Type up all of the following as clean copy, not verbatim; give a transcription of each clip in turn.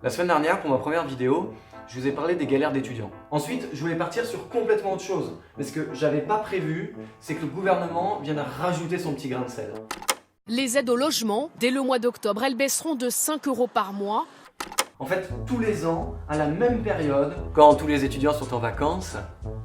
La semaine dernière, pour ma première vidéo, je vous ai parlé des galères d'étudiants. Ensuite, je voulais partir sur complètement autre chose. Mais ce que j'avais pas prévu, c'est que le gouvernement vient de rajouter son petit grain de sel. Les aides au logement, dès le mois d'octobre, elles baisseront de 5 € par mois. En fait, tous les ans, à la même période, quand tous les étudiants sont en vacances,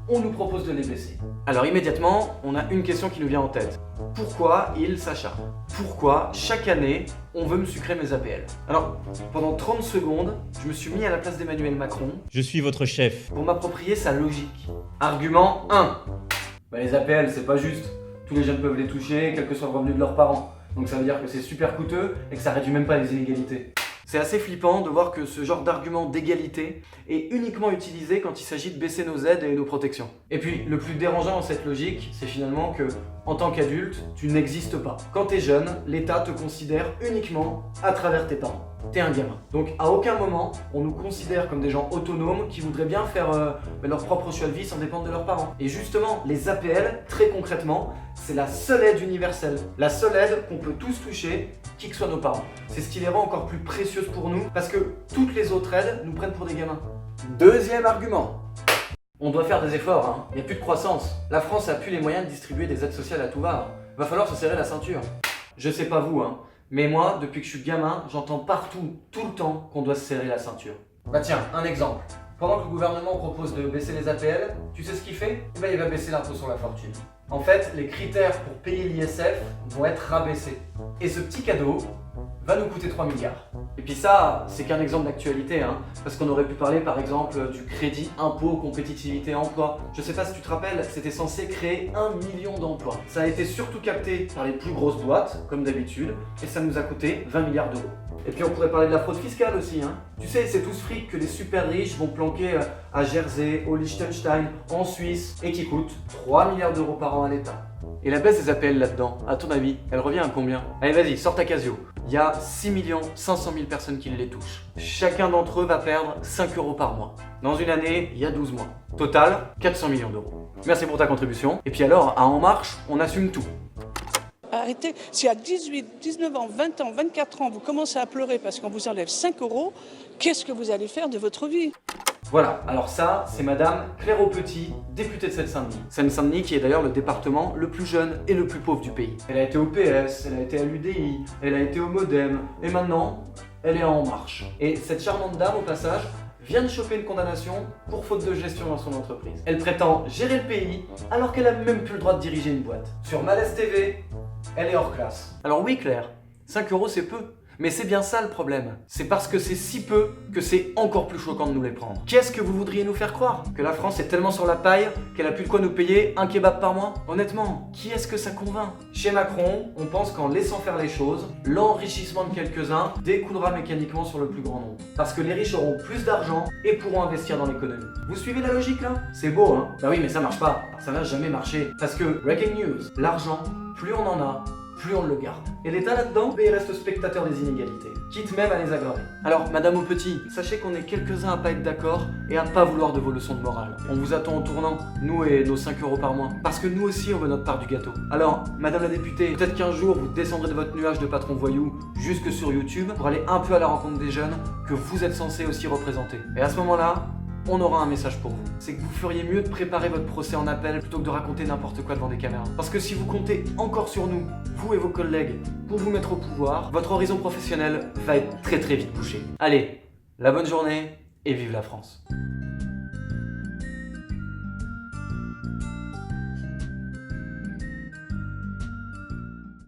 on nous propose de les baisser. Alors immédiatement, on a une question qui nous vient en tête. Pourquoi ils s'acharnent? Pourquoi, chaque année, on veut me sucrer mes APL? Alors, pendant 30 secondes, je me suis mis à la place d'Emmanuel Macron Je suis votre chef. pour m'approprier sa logique. Argument 1. Les APL, c'est pas juste. Tous les jeunes peuvent les toucher, quel que soit le revenu de leurs parents. Donc ça veut dire que c'est super coûteux et que ça réduit même pas les inégalités. C'est assez flippant de voir que ce genre d'argument d'égalité est uniquement utilisé quand il s'agit de baisser nos aides et nos protections. Et puis, le plus dérangeant dans cette logique, c'est finalement que, en tant qu'adulte, tu n'existes pas. Quand t'es jeune, l'État te considère uniquement à travers tes parents. T'es un gamin. Donc à aucun moment, on nous considère comme des gens autonomes qui voudraient bien faire leur propre choix de vie sans dépendre de leurs parents. Et justement, les APL, très concrètement, c'est la seule aide universelle. La seule aide qu'on peut tous toucher, qui que soient nos parents. C'est ce qui les rend encore plus précieuses pour nous, parce que toutes les autres aides nous prennent pour des gamins. Deuxième argument. On doit faire des efforts, hein. Il n'y a plus de croissance. La France a plus les moyens de distribuer des aides sociales à tout va. Va falloir se serrer la ceinture. Je sais pas vous, hein. Mais moi, depuis que je suis gamin, j'entends partout, tout le temps, qu'on doit se serrer la ceinture. Bah tiens, un exemple. Pendant que le gouvernement propose de baisser les APL, tu sais ce qu'il fait? Eh ben, il va baisser l'impôt sur la fortune. En fait, les critères pour payer l'ISF vont être rabaissés. Et ce petit cadeau va nous coûter 3 milliards. Et puis ça, c'est qu'un exemple d'actualité, hein, parce qu'on aurait pu parler par exemple du crédit impôt compétitivité emploi. Je sais pas si tu te rappelles, c'était censé créer 1 million d'emplois. Ça a été surtout capté par les plus grosses boîtes, comme d'habitude, et ça nous a coûté 20 milliards d'euros. Et puis on pourrait parler de la fraude fiscale aussi, hein. Tu sais, c'est tout ce fric que les super riches vont planquer à Jersey, au Liechtenstein, en Suisse, et qui coûte 3 milliards d'euros par an à l'État. Et la baisse des APL là-dedans, à ton avis, elle revient à combien? Allez vas-y, sors ta Casio. Il y a 6 500 000 personnes qui les touchent. Chacun d'entre eux va perdre 5 € par mois. Dans une année, il y a 12 mois. Total, 400 millions d'euros. Merci pour ta contribution. Et puis alors, à En Marche, on assume tout. Arrêtez, si à 18, 19 ans, 20 ans, 24 ans, vous commencez à pleurer parce qu'on vous enlève 5 €, qu'est-ce que vous allez faire de votre vie? Voilà, alors ça, c'est Madame Claire Aupetit, députée de Seine-Saint-Denis. Seine-Saint-Denis qui est d'ailleurs le département le plus jeune et le plus pauvre du pays. Elle a été au PS, elle a été à l'UDI, elle a été au Modem, et maintenant, elle est à En Marche. Et cette charmante dame, au passage, vient de choper une condamnation pour faute de gestion dans son entreprise. Elle prétend gérer le pays alors qu'elle a même plus le droit de diriger une boîte. Sur Malaise TV, elle est hors classe. Alors oui Claire, 5 € c'est peu. Mais c'est bien ça le problème. C'est parce que c'est si peu que c'est encore plus choquant de nous les prendre. Qu'est-ce que vous voudriez nous faire croire? Que la France est tellement sur la paille qu'elle a plus de quoi nous payer un kebab par mois? Honnêtement, qui est-ce que ça convainc? Chez Macron, on pense qu'en laissant faire les choses, l'enrichissement de quelques-uns découlera mécaniquement sur le plus grand nombre. Parce que les riches auront plus d'argent et pourront investir dans l'économie. Vous suivez la logique là? C'est beau hein? Bah oui mais ça marche pas. Ça n'a jamais marché. Parce que, breaking news, l'argent, plus on en a, plus on le garde. Et l'État là-dedans, il reste spectateur des inégalités, quitte même à les aggraver. Alors, Madame Aupetit, sachez qu'on est quelques-uns à pas être d'accord et à pas vouloir de vos leçons de morale. On vous attend au tournant, nous et nos 5 € par mois, parce que nous aussi on veut notre part du gâteau. Alors, Madame la députée, peut-être qu'un jour vous descendrez de votre nuage de patron voyou jusque sur YouTube pour aller un peu à la rencontre des jeunes que vous êtes censés aussi représenter. Et à ce moment-là, on aura un message pour vous. C'est que vous feriez mieux de préparer votre procès en appel plutôt que de raconter n'importe quoi devant des caméras. Parce que si vous comptez encore sur nous, vous et vos collègues, pour vous mettre au pouvoir, votre horizon professionnel va être très vite bouché. Allez, la bonne journée et vive la France.